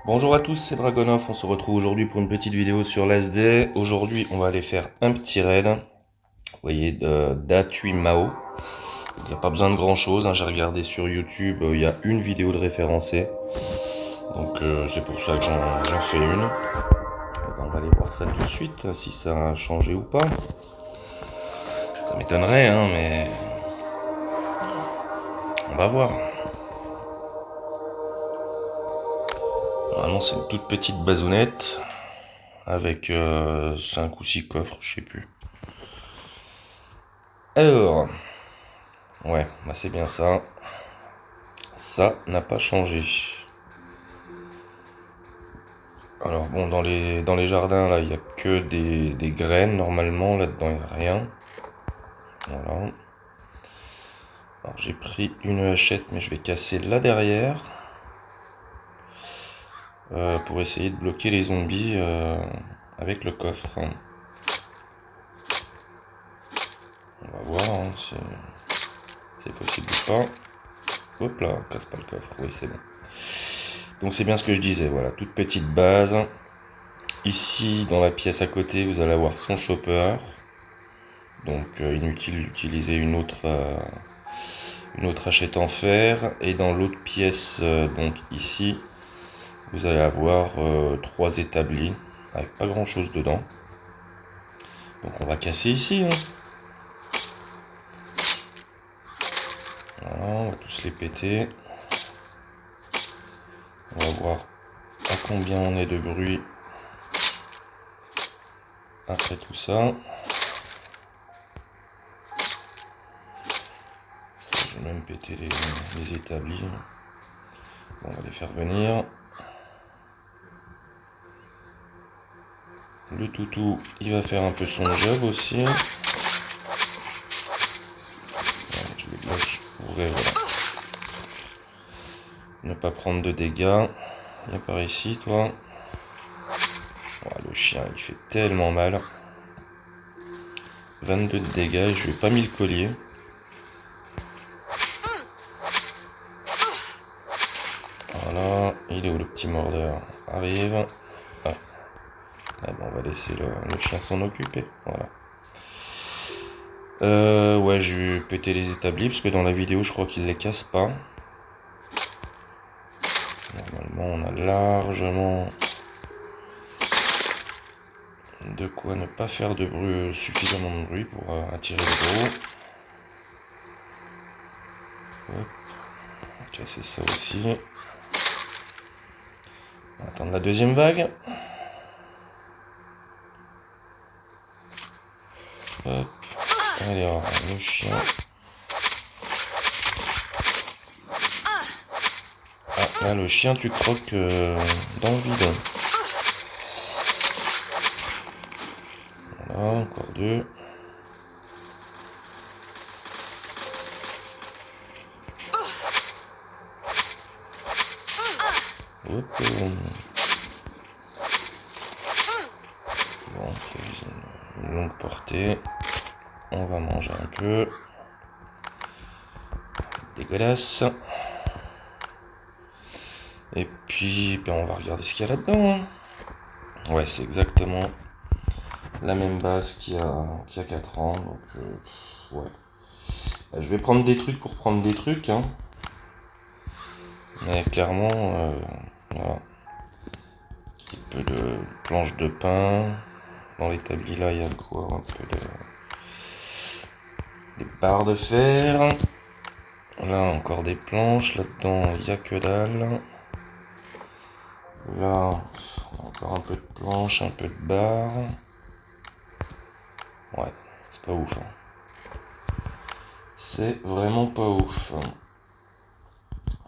Bonjour à tous, c'est Dragonoff, on se retrouve aujourd'hui pour une petite vidéo sur l'ASD. Aujourd'hui on va aller faire un petit raid, vous voyez, d'Atui Mao. Il n'y a pas besoin de grand chose, j'ai regardé sur YouTube, il y a une vidéo de référencée. Donc c'est pour ça que j'en fais une. On va aller voir ça tout de suite, si ça a changé ou pas. Ça m'étonnerait, mais on va voir. Normalement c'est une toute petite bazounette avec 5 ou 6 coffres, je sais plus. Alors, ouais, bah c'est bien ça. Ça n'a pas changé. Alors bon, dans les jardins, là, il n'y a que des graines, normalement. Là-dedans, il n'y a rien. Voilà. Alors j'ai pris une hachette, mais je vais casser là derrière. Pour essayer de bloquer les zombies avec le coffre. On va voir si c'est possible ou pas. Hop là, casse pas le coffre. Oui, c'est bon. Donc c'est bien ce que je disais, voilà, toute petite base. Ici, dans la pièce à côté, vous allez avoir son chopper. Donc inutile d'utiliser une autre hachette en fer. Et dans l'autre pièce, donc ici, vous allez avoir 3 établis avec pas grand chose dedans. Donc on va casser ici. Voilà, on va tous les péter. On va voir à combien on est de bruit après tout ça. Je vais même péter les établis. Bon, on va les faire venir. Le toutou, il va faire un peu son job aussi. Voilà, je les bloque pour voilà. Ne pas prendre de dégâts. Viens par ici, toi. Oh, le chien, il fait tellement mal. 22 de dégâts, je lui ai pas mis le collier. Voilà, il est où le petit mordeur? Arrive. Ah. Ah bon, on va laisser le chien s'en occuper. Voilà. Ouais, je vais péter les établis parce que dans la vidéo, je crois qu'il les casse pas. Normalement, on a largement de quoi ne pas faire de bruit, suffisamment de bruit pour attirer le gros. Hop. On va casser ça aussi. On va attendre la deuxième vague. Hop. Allez, alors, le chien. Ah, là, le chien, tu croques dans le vide. Voilà, encore 2. Hop. Bon, une longue portée. On va manger un peu. Dégueulasse. Et puis, ben, on va regarder ce qu'il y a là-dedans. Ouais, c'est exactement la même base qu'il y a 4 ans. Donc, ouais. Je vais prendre des trucs pour prendre des trucs. Mais clairement, voilà. Un petit peu de planche de pain. Dans l'établi là, il y a quoi? Un peu des barres de fer. Là, encore des planches. Là-dedans, il n'y a que dalle. Là, encore un peu de planches, un peu de barres. Ouais, c'est pas ouf. C'est vraiment pas ouf.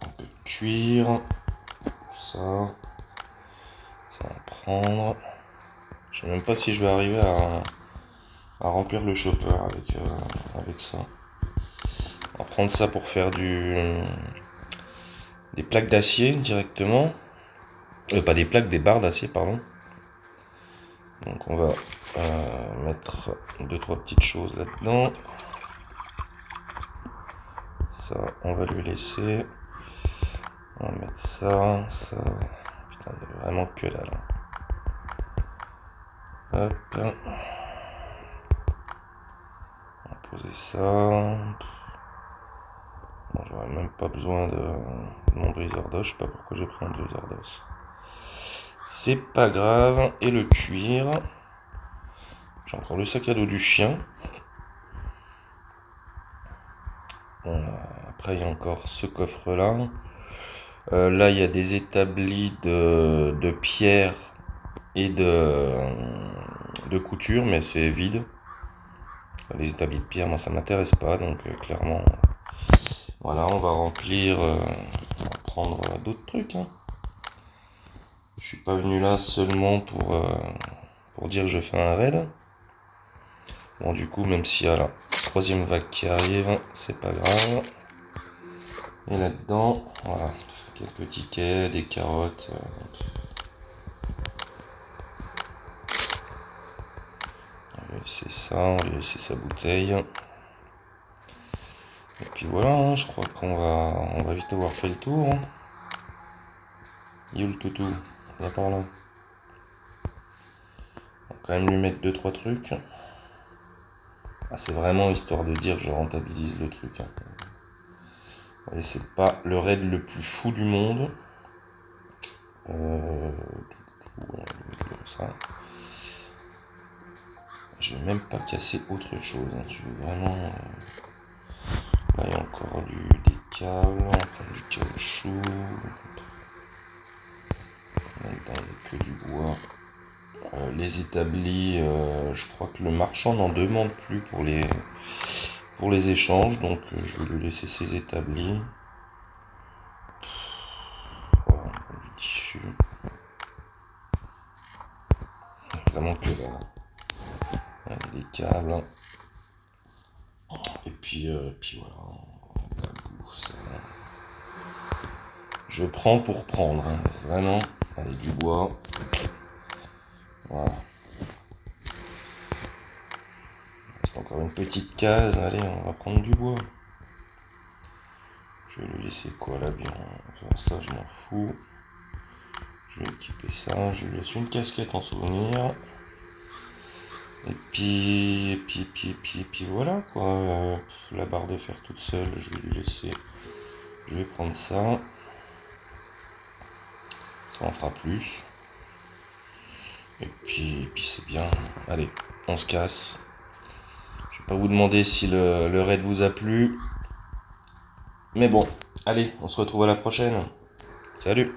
Un peu de cuir. Ça. Ça va prendre. Je sais même pas si je vais arriver à remplir le chopper avec ça. On va prendre ça pour faire des plaques d'acier directement. Pas des plaques, des barres d'acier, pardon. Donc on va mettre 2-3 petites choses là-dedans. Ça, on va lui laisser. On va mettre ça. Putain, vraiment que dalle. Hop. On va poser ça. Bon, j'aurais même pas besoin de mon briseur d'os. Je sais pas pourquoi j'ai pris un briseur d'os. C'est pas grave. Et le cuir. J'ai encore le sac à dos du chien. Bon, après, il y a encore ce coffre-là. Là, il y a des établis de pierre et de couture, mais c'est vide. Les établis de pierre, moi, ça m'intéresse pas, donc clairement, voilà, on va remplir, on va prendre d'autres trucs. Hein. Je suis pas venu là seulement pour dire que je fais un raid. Bon, du coup, même s'il y a la troisième vague qui arrive, c'est pas grave. Et là-dedans, voilà, quelques tickets, des carottes. On va laisser ça, on va laisser sa bouteille. Et puis voilà, hein, je crois on va vite avoir fait le tour. Hein. Il est où le toutou? Il est par là. On va quand même lui mettre 2-3 trucs. Ah, c'est vraiment histoire de dire que je rentabilise le truc. Hein. Et c'est pas le raid le plus fou du monde. Ça. Je vais même pas casser autre chose. Hein. Je vais vraiment. Là, il y a encore des câbles, du caoutchouc. Là-dedans, il n'y a que du bois. Les établis, je crois que le marchand n'en demande plus pour les échanges, donc je vais lui laisser ses établis. Voilà, du tissu. Vraiment que là. Des câbles. Et puis voilà. La bouffe, ça. Je prends pour prendre, hein. Vraiment. Allez, du bois. Voilà. C'est encore une petite case. Allez, on va prendre du bois. Je vais lui laisser quoi là bien. Ça, je m'en fous. Je vais équiper ça. Je lui laisse une casquette en souvenir. Et puis voilà quoi. La barre de fer toute seule, je vais lui laisser. Je vais prendre ça. Ça en fera plus. Et puis c'est bien. Allez, on se casse. Je vais pas vous demander si le raid vous a plu. Mais bon, allez, on se retrouve à la prochaine. Salut!